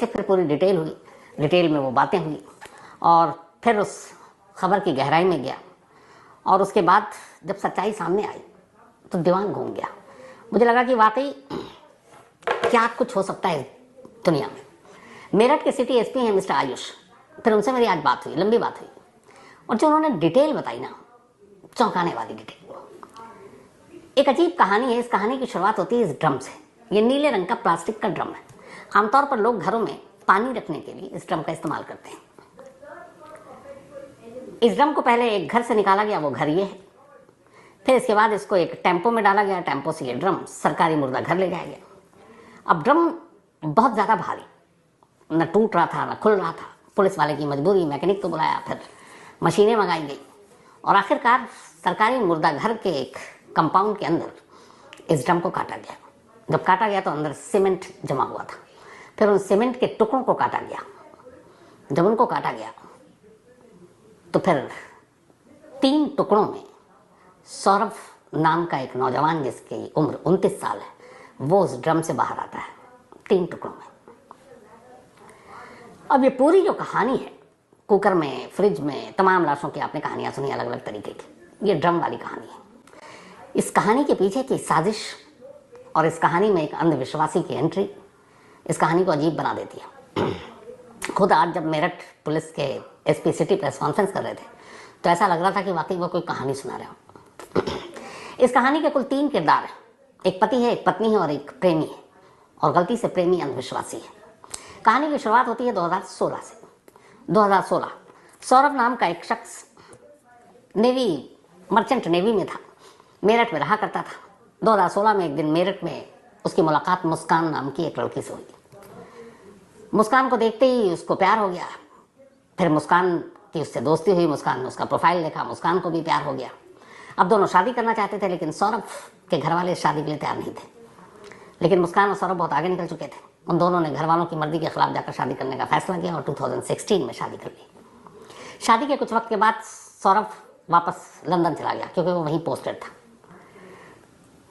से फिर पूरी डिटेल हुई, डिटेल में वो बातें हुई और फिर उस खबर की गहराई में गया और उसके बाद जब सच्चाई सामने आई तो दीवान घूम गया। मुझे लगा कि वाकई क्या कुछ हो सकता है दुनिया में। मेरठ के सिटी एसपी हैं मिस्टर आयुष, फिर उनसे मेरी आज बात हुई, लंबी बात हुई और जो उन्होंने डिटेल बताई ना, चौंकाने वाली डिटेल। एक अजीब कहानी है। इस कहानी की शुरुआत होती है इस ड्रम से। ये नीले रंग का प्लास्टिक का ड्रम है। आमतौर पर लोग घरों में पानी रखने के लिए इस ड्रम का इस्तेमाल करते हैं। इस ड्रम को पहले एक घर से निकाला गया, वो घर ये है। फिर इसके बाद इसको एक टेम्पो में डाला गया, टेम्पो से ये ड्रम सरकारी मुर्दा घर ले जाया गया। अब ड्रम बहुत ज़्यादा भारी, न टूट रहा था न खुल रहा था। पुलिस वाले की मजबूरी, मैकेनिक को बुलाया, फिर मशीनें मंगाई गई और आखिरकार सरकारी मुर्दा घर के एक कंपाउंड के अंदर इस ड्रम को काटा गया। जब काटा गया तो अंदर सीमेंट जमा हुआ था। फिर उन सीमेंट के टुकड़ों को काटा गया। जब उनको काटा गया तो फिर 3 टुकड़ों में सौरभ नाम का एक नौजवान जिसकी उम्र 29 साल है, वो उस ड्रम से बाहर आता है 3 टुकड़ों में। अब ये पूरी जो कहानी है, कुकर में, फ्रिज में, तमाम लाशों की आपने कहानियां सुनी अलग अलग तरीके की। ये ड्रम वाली कहानी है। इस कहानी के पीछे की साजिश और इस कहानी में एक अंधविश्वासी की एंट्री इस कहानी को अजीब बना देती है। खुद आज जब मेरठ पुलिस के एसपी सिटी प्रेस कॉन्फ्रेंस कर रहे थे तो ऐसा लग रहा था कि वाकई वो कोई कहानी सुना रहे हो। इस कहानी के कुल 3 किरदार हैं। एक पति है, एक पत्नी है और एक प्रेमी है, और गलती से प्रेमी अंधविश्वासी है। कहानी की शुरुआत होती है 2016 से। 2016 सौरभ नाम का एक शख्स नेवी, मर्चेंट नेवी में था, मेरठ में रहा करता था। 2016 में एक दिन मेरठ में उसकी मुलाकात मुस्कान नाम की एक लड़की से हुई। मुस्कान को देखते ही उसको प्यार हो गया। फिर मुस्कान की उससे दोस्ती हुई, मुस्कान ने उसका प्रोफाइल देखा, मुस्कान को भी प्यार हो गया। अब दोनों शादी करना चाहते थे, लेकिन सौरभ के घर वाले इस शादी के लिए तैयार नहीं थे। लेकिन मुस्कान और सौरभ बहुत आगे निकल चुके थे। उन दोनों ने घर वालों की मर्जी के खिलाफ जाकर शादी करने का फैसला किया और 2016 में शादी कर ली। शादी के कुछ वक्त के बाद सौरभ वापस लंदन चला गया क्योंकि वो वहीं पोस्टेड था।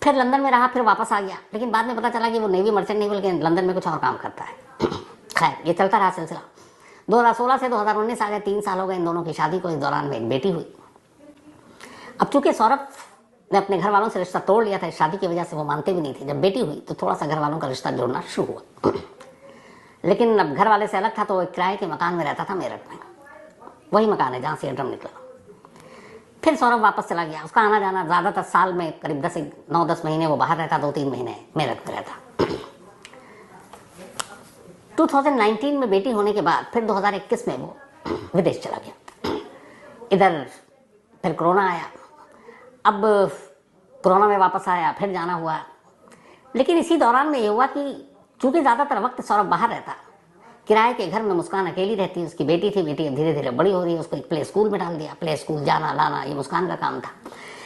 फिर लंदन में रहा, फिर वापस आ गया, लेकिन बाद में पता चला कि वो नेवी मर्चेंट नहीं बल्कि लंदन में कुछ और काम करता है। खैर, ये चलता रहा सिलसिला। 2016 से 2019 आ गए, 3 साल हो गए इन दोनों की शादी को। इस दौरान में एक बेटी हुई। अब चूंकि सौरभ ने अपने घर वालों से रिश्ता तोड़ लिया था, इस शादी की वजह से वो मानते भी नहीं थे। जब बेटी हुई तो थोड़ा सा घर वालों का रिश्ता जुड़ना शुरू हुआ। लेकिन अब घर वाले से अलग था तो वो एक किराए के मकान में रहता था मेरठ में। वही मकान है जहाँ से ड्रम निकला। फिर सौरभ वापस चला गया। उसका आना जाना ज़्यादातर साल में करीब 9-10 महीने वो बाहर रहता, 2-3 महीने मेरठ में रहता। 2019 में बेटी होने के बाद फिर 2021 में वो विदेश चला गया। इधर फिर कोरोना आया। अब कोरोना में वापस आया, फिर जाना हुआ। लेकिन इसी दौरान में ये हुआ कि चूंकि ज़्यादातर वक्त सौरभ बाहर रहता, किराए के घर में मुस्कान अकेली रहती। उसकी बेटी थी, बेटी धीरे धीरे बड़ी हो रही है, उसको एक प्ले स्कूल में डाल दिया। प्ले स्कूल जाना लाना ये मुस्कान का काम था।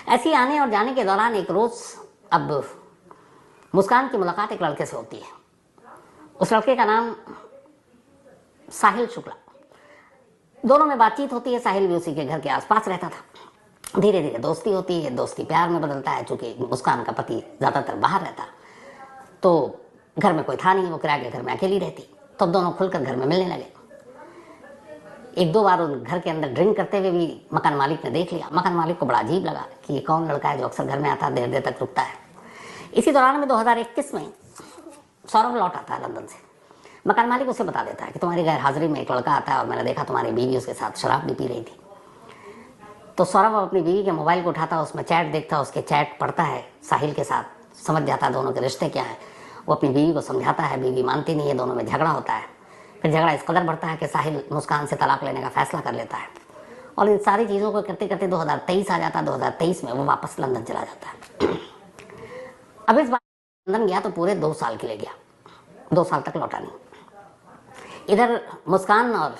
ऐसे ही आने और जाने के दौरान एक रोज़ अब मुस्कान की मुलाकात एक लड़के से होती है। उस लड़के का नाम साहिल शुक्ला। दोनों में बातचीत होती है। साहिल भी उसी के घर के आसपास रहता था। धीरे धीरे दोस्ती होती है, दोस्ती प्यार में बदलता है। चूंकि मुस्कान का पति ज़्यादातर बाहर रहता तो घर में कोई था नहीं, वो किराए के घर में अकेली रहती, तो अब दोनों खुलकर घर में मिलने लगे। 1-2 बार उन घर के अंदर ड्रिंक करते हुए भी मकान मालिक ने देख लिया। मकान मालिक को बड़ा अजीब लगा कि ये कौन लड़का है जो अक्सर घर में आता, देर देर तक रुकता है। इसी दौरान में 2021 में सौरभ लौट आता है लंदन से। मकान मालिक उसे बता देता है कि तुम्हारी गैर हाजिरी में एक लड़का आता है और मैंने देखा तुम्हारी बीवी उसके साथ शराब भी पी रही थी। तो सौरभ अपनी बीवी के मोबाइल को उठाता, उसमें चैट देखता, उसके चैट पढ़ता है साहिल के साथ, समझ जाता है दोनों के रिश्ते क्या है। वो अपनी बीवी को समझाता है, बीवी मानती नहीं है, दोनों में झगड़ा होता है। फिर झगड़ा इस कदर बढ़ता है कि साहिल मुस्कान से तलाक लेने का फैसला कर लेता है। और इन सारी चीज़ों को करते करते 2023 आ जाता है। 2023 में वो वापस लंदन चला जाता है। अब इस बार लंदन गया तो पूरे 2 साल के लिए गया, 2 साल तक लौटा नहीं। इधर मुस्कान और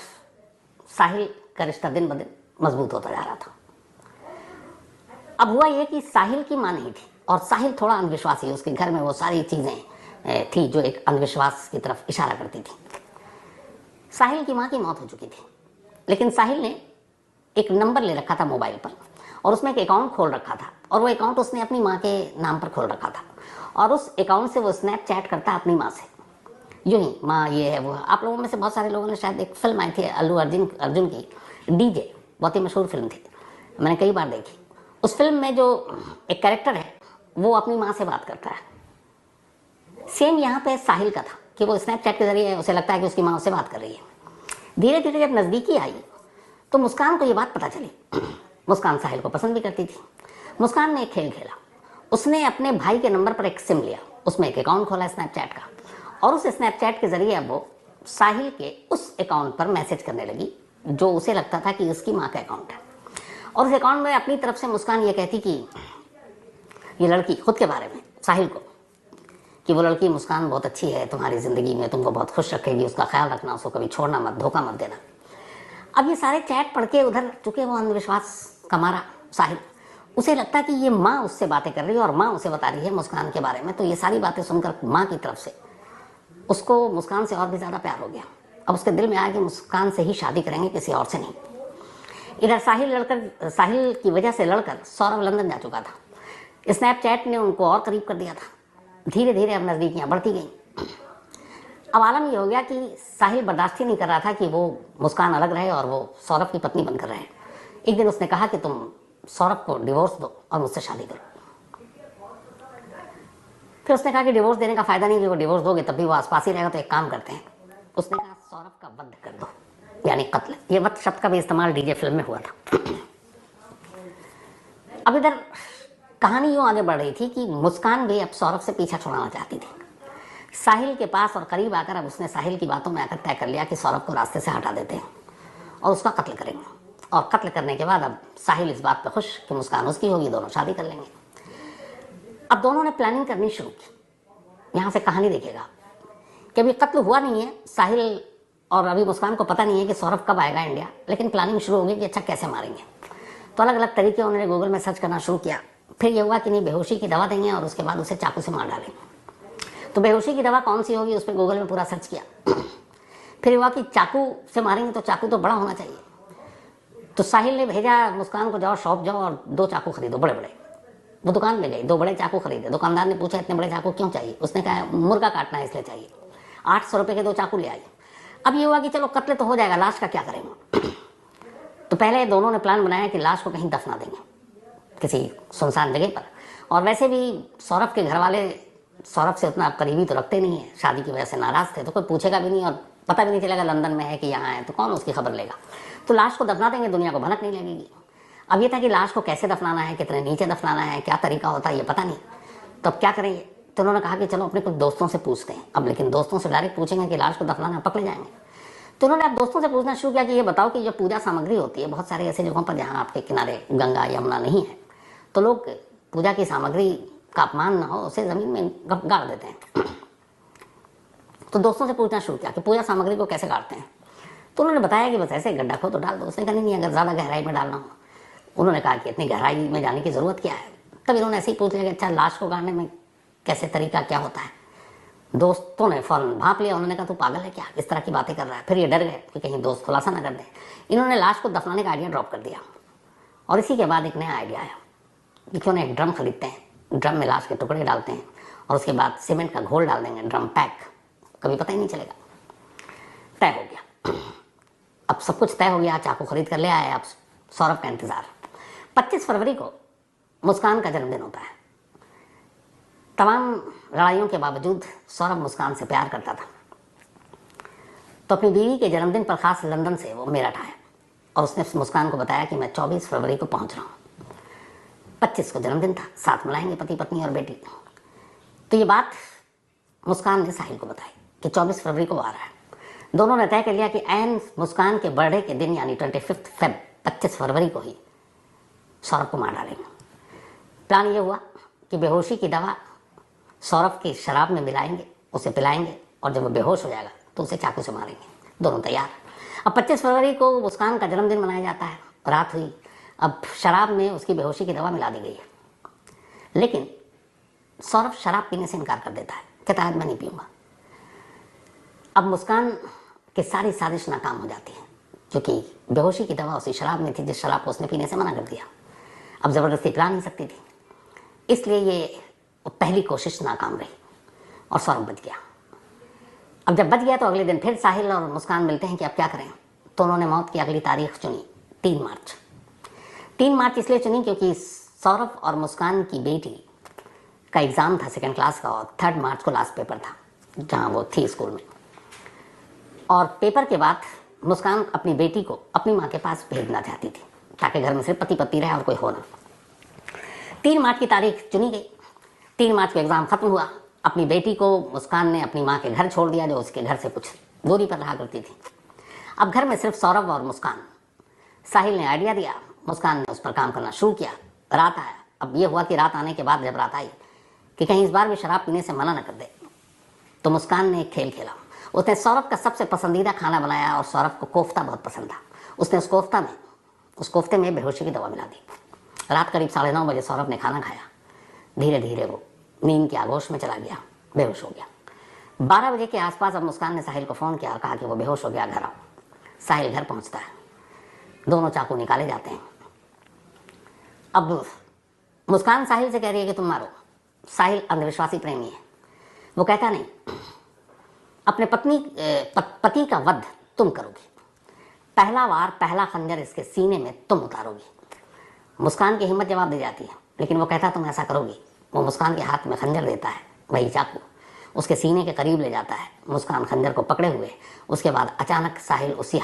साहिल का रिश्ता दिन ब दिन मजबूत होता जा रहा था। अब हुआ ये कि साहिल की मां नहीं थी और साहिल थोड़ा अंधविश्वासी। उसके घर में वो सारी चीज़ें थी जो एक अंधविश्वास की तरफ इशारा करती थी। साहिल की मां की मौत हो चुकी थी, लेकिन साहिल ने एक नंबर ले रखा था मोबाइल पर और उसमें एक अकाउंट खोल रखा था, और वो अकाउंट उसने अपनी मां के नाम पर खोल रखा था। और उस अकाउंट से वो स्नैपचैट करता अपनी मां से। यूं ही माँ ये है वो है। आप लोगों में से बहुत सारे लोगों ने शायद एक फिल्म आई थी अल्लू अर्जुन की, डीजे, बहुत ही मशहूर फिल्म थी, मैंने कई बार देखी। उस फिल्म में जो एक कैरेक्टर है वो अपनी माँ से बात करता है। सेम यहाँ पे साहिल का था कि वो स्नैपचैट के जरिए उसे लगता है कि उसकी माँ उससे बात कर रही है। धीरे धीरे जब नज़दीकी आई तो मुस्कान को ये बात पता चली। मुस्कान साहिल को पसंद भी करती थी। मुस्कान ने एक खेल खेला, उसने अपने भाई के नंबर पर एक सिम लिया, उसमें एक अकाउंट खोला स्नैपचैट का, और उस स्नैपचैट के जरिए अब वो साहिल के उस अकाउंट पर मैसेज करने लगी जो उसे लगता था कि उसकी माँ का अकाउंट है। और उस अकाउंट में अपनी तरफ से मुस्कान ये कहती कि ये लड़की, खुद के बारे में साहिल को, कि वो लड़की मुस्कान बहुत अच्छी है तुम्हारी ज़िंदगी में, तुमको बहुत खुश रखेगी, उसका ख्याल रखना, उसको कभी छोड़ना मत, धोखा मत देना। अब ये सारे चैट पढ़ के उधर चुके वो अंधविश्वास का मारा साहिल, उसे लगता कि ये माँ उससे बातें कर रही है और माँ उसे बता रही है मुस्कान के बारे में। तो ये सारी बातें सुनकर माँ की तरफ से उसको मुस्कान से और भी ज़्यादा प्यार हो गया। अब उसके दिल में आया कि मुस्कान से ही शादी करेंगे, किसी और से नहीं। इधर साहिल की वजह से लड़कर सौरभ लंदन जा चुका था। स्नैपचैट ने उनको और करीब कर दिया था। धीरे धीरे अब नज़दीकियाँ बढ़ती गईं। अब आलम ये हो गया कि साहिल बर्दाश्त ही नहीं कर रहा था कि वो मुस्कान अलग रहे और वो सौरभ की पत्नी बनकर रहे। एक दिन उसने कहा कि तुम सौरभ को डिवोर्स दो और मुझसे शादी करो। फिर उसने कहा कि डिवोर्स देने का फायदा नहीं, कि वो डिवोर्स दोगे तब भी वो आसपास ही रहेगा, तो एक काम करते हैं। उसने कहा सौरभ का वध कर दो, यानी कत्ल। ये वध शब्द का भी इस्तेमाल डीजे फिल्म में हुआ था। अब इधर कहानी यूं आगे बढ़ रही थी कि मुस्कान भी अब सौरभ से पीछा छुड़ाना चाहती थी। साहिल के पास और करीब आकर अब उसने साहिल की बातों में आकर तय कर लिया कि सौरभ को रास्ते से हटा देते हैं और उसका कत्ल करेंगे। और कत्ल करने के बाद अब साहिल इस बात पर खुश कि मुस्कान उसकी होगी, दोनों शादी कर लेंगे। अब दोनों ने प्लानिंग करनी शुरू की। यहाँ से कहानी देखिएगा कि अभी कत्ल हुआ नहीं है साहिल, और अभी मुस्कान को पता नहीं है कि सौरभ कब आएगा इंडिया, लेकिन प्लानिंग शुरू होगी कि अच्छा कैसे मारेंगे। तो अलग अलग तरीके उन्होंने गूगल में सर्च करना शुरू किया। फिर ये हुआ कि नहीं, बेहोशी की दवा देंगे और उसके बाद उसे चाकू से मार डालेंगे। तो बेहोशी की दवा कौन सी होगी, उस पर गूगल में पूरा सर्च किया। फिर हुआ कि चाकू से मारेंगे तो चाकू तो बड़ा होना चाहिए। तो साहिल ने भेजा मुस्कान को, जाओ शॉप जाओ और 2 चाकू खरीदो बड़े बड़े। वो दुकान में गई, 2 बड़े चाकू खरीदे। दुकानदार ने पूछा इतने बड़े चाकू क्यों चाहिए? उसने कहा मुर्गा काटना है इसलिए चाहिए। 800 रुपये के 2 चाकू ले आई। अब ये हुआ कि चलो कत्ल तो हो जाएगा, लाश का क्या करेंगे? तो पहले दोनों ने प्लान बनाया कि लाश को कहीं दफना देंगे किसी सुनसान जगह पर। और वैसे भी सौरभ के घर वाले सौरभ से उतना करीबी तो रखते नहीं है, शादी की वजह से नाराज थे, तो कोई पूछेगा भी नहीं और पता भी नहीं चलेगा लंदन में है कि यहाँ है, तो कौन उसकी खबर लेगा। तो लाश को दफना देंगे, दुनिया को भनक नहीं लगेगी। अब ये था कि लाश को कैसे दफनाना है, कितने नीचे दफनाना है, क्या तरीका होता है ये पता नहीं। तो अब क्या करेंगे? तो उन्होंने कहा कि चलो अपने कुछ दोस्तों से पूछते हैं। अब लेकिन दोस्तों से डायरेक्ट पूछेंगे कि लाश को दफनाना, पकड़े जाएंगे। तो उन्होंने अब दोस्तों से पूछना शुरू किया कि ये बताओ कि जो पूजा सामग्री होती है, बहुत सारे ऐसे जगहों पर जहाँ आपके किनारे गंगा यमुना नहीं है, तो लोग पूजा की सामग्री का अपमान ना हो उसे जमीन में गाड़ देते हैं। तो दोस्तों से पूछना शुरू किया कि पूजा सामग्री को कैसे गाड़ते हैं। तो उन्होंने बताया कि बस ऐसे गड्ढा खो तो डाल दो। उसने कहा नहीं, अगर ज़्यादा गहराई में डालना हो। उन्होंने कहा कि इतनी गहराई में जाने की ज़रूरत क्या है। तब इन्होंने ऐसे ही पूछ लिया कि अच्छा लाश को गाड़ने में कैसे, तरीका क्या होता है। दोस्तों ने फौरन भाप लिया। उन्होंने कहा तू पागल है क्या, इस तरह की बातें कर रहा है। फिर ये डर गए कि कहीं दोस्त खुलासा ना कर दें। इन्होंने लाश को दफनाने का आइडिया ड्रॉप कर दिया। और इसी के बाद एक नया आइडिया आया कि क्यों ना एक ड्रम खरीदते हैं, ड्रम में लाश के टुकड़े डालते हैं और उसके बाद सीमेंट का घोल डाल देंगे, ड्रम पैक, कभी पता ही नहीं चलेगा। तय हो गया। अब सब कुछ तय हो गया, चाकू खरीद कर ले आए। अब सौरभ का इंतजार। 25 फरवरी को मुस्कान का जन्मदिन होता है। तमाम लड़ाइयों के बावजूद सौरभ मुस्कान से प्यार करता था। तो अपनी बीवी के जन्मदिन पर खास लंदन से वो मेरठ आया और उसने मुस्कान को बताया कि मैं 24 फरवरी को पहुंच रहा हूँ। 25 को जन्मदिन था, साथ मनाएंगे पति पत्नी और बेटी। तो ये बात मुस्कान ने साहिल को बताई कि 24 फरवरी को आ रहा है। दोनों ने तय कर लिया कि ऐन मुस्कान के बर्थडे के दिन यानी 25 फेब 25 फरवरी को ही सौरभ को मार डालेंगे। प्लान ये हुआ कि बेहोशी की दवा सौरभ की शराब में मिलाएंगे, उसे पिलाएंगे और जब वो बेहोश हो जाएगा तो उसे चाकू से मारेंगे। दोनों तैयार। अब 25 फरवरी को मुस्कान का जन्मदिन मनाया जाता है। रात हुई। अब शराब में उसकी बेहोशी की दवा मिला दी गई है, लेकिन सौरभ शराब पीने से इनकार कर देता है, कहता है मैं नहीं पीऊंगा। अब मुस्कान की सारी साजिश नाकाम हो जाती है क्योंकि बेहोशी की दवा उसी शराब में थी जिस शराब को उसने पीने से मना कर दिया। अब ज़बरदस्ती पिला नहीं सकती थी, इसलिए ये पहली कोशिश नाकाम रही और सौरभ बच गया। अब जब बच गया तो अगले दिन फिर साहिल और मुस्कान मिलते हैं कि अब क्या करें। तो उन्होंने मौत की अगली तारीख चुनी, 3 मार्च। 3 मार्च इसलिए चुनी क्योंकि सौरभ और मुस्कान की बेटी का एग्ज़ाम था 2nd क्लास का, और 3 मार्च को लास्ट पेपर था जहाँ वो थी स्कूल में। और पेपर के बाद मुस्कान अपनी बेटी को अपनी माँ के पास भेजना चाहती थी ताकि घर में सिर्फ पति पत्नी रहे और कोई हो ना। 3 मार्च की तारीख चुनी गई। 3 मार्च को एग्ज़ाम ख़त्म हुआ। अपनी बेटी को मुस्कान ने अपनी माँ के घर छोड़ दिया, जो उसके घर से कुछ दूरी पर रहा करती थी। अब घर में सिर्फ सौरभ और मुस्कान। साहिल ने आइडिया दिया, मुस्कान ने उस पर काम करना शुरू किया। रात आया। अब ये हुआ कि रात आने के बाद जब रात आई कि कहीं इस बार भी शराब पीने से मना न कर दे, तो मुस्कान ने एक खेल खेला। उसने सौरभ का सबसे पसंदीदा खाना बनाया और सौरभ को कोफ्ता बहुत पसंद था। उसने उस कोफ्ते में बेहोशी की दवा मिला दी। रात करीब 9:30 बजे सौरभ ने खाना खाया। धीरे धीरे वो नींद के आगोश में चला गया, बेहोश हो गया। 12 बजे के आसपास अब मुस्कान ने साहिल को फ़ोन किया और कहा कि वो बेहोश हो गया, घर आओ। साहिल घर पहुंचता है। दोनों चाकू निकाले जाते हैं। अब मुस्कान साहिल से कह रही है कि तुम मारो। साहिल अंधविश्वासी प्रेमी है, वो कहता नहीं, अपने पति का वध तुम करोगी, पहला वार पहला खंजर इसके सीने में तुम उतारोगी। मुस्कान की हिम्मत जवाब दे जाती है, लेकिन वो कहता तुम ऐसा करोगी। वो मुस्कान के हाथ में खंजर देता है, वही चाकू उसके सीने के करीब ले जाता है। मुस्कान खंजर को पकड़े हुए, उसके बाद अचानक साहिल उसी